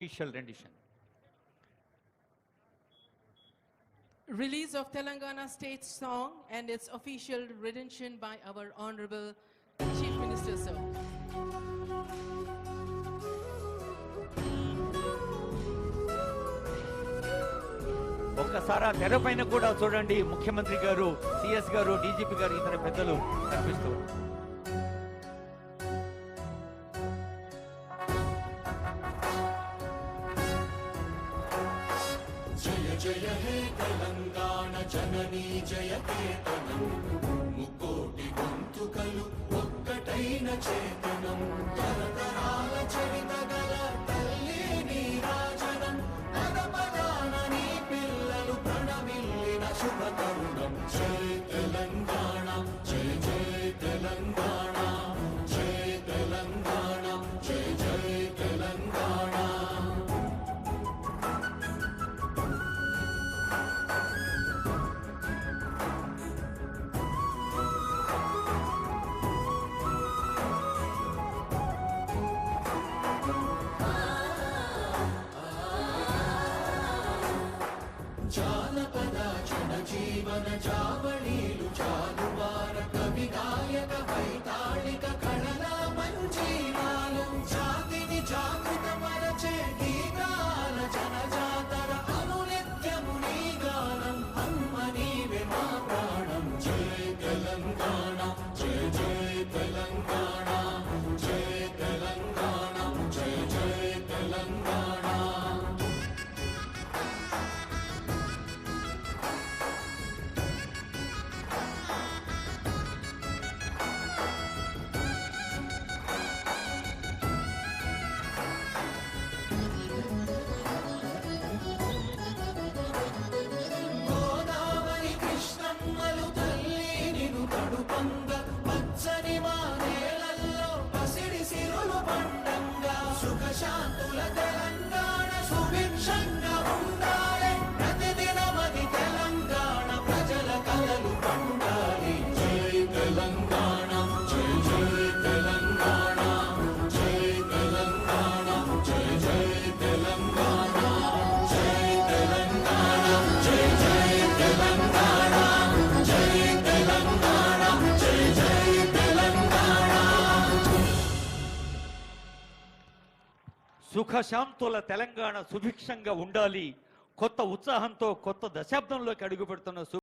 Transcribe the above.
Official rendition. Release of Telangana state song and its official rendition by our Honorable Chief Minister, sir. ఒక్కసారి తెరపైన కూడా చూడండి, ముఖ్యమంత్రి గారు, CS గారు, డీజీపీ గారు, ఇతర పెద్దలు కనిపిస్తూ జయ జయ హే తెలంగాణ జననీ జయ కేతనం ముకోటి గొంతుకలు ఒక్కటైన చేతనం తరతరాల చరిత గల తల్లి నీరాజనం పదపదాన నీ పిల్లలు ప్రణమిల్లిన శుభ తరుణం జయ తెలంగాణ జయ జయ తెలంగాణ జయ తెలంగాణ జయ జయ తెలంగాణ. జానపద జనజీవన జావళీలు జాలువార కవి గాయక వైతాళిక కళల మంజీరాలు జాతిని జాగృత మరచే గీతాల జనజాతర అనునిత్యము నీ గానం అమ్మ నీవే మా ప్రాణం జయ తెలంగాణ జయ జయ తెలంగాణ జయ తెలంగాణ జయ జయ తెలంగాణ. గోదావరి కృష్ణమ్మలు తల్లి నిన్ను తడుపంగ పచ్చని మా నేలల్లో పసిడి సిరులు పండంగా సుఖశాంతుల తెలంగాణ సుభిక్షంగా ఉండాలి ప్రతిదినమది తెలంగాణ ప్రజల కలలు పండాలి జై తెలంగాణ జై జై తెలంగాణ జై తెలంగాణ జై జై తెలంగాణ జై తెలంగాణ జై జై తెలంగాణ జై తెలంగాణ జై జై తెలంగాణ. సుఖశాంతుల తెలంగాణ సుభిక్షంగా ఉండాలి. కొత్త ఉత్సాహంతో కొత్త దశాబ్దంలోకి అడుగు పెడుతున్న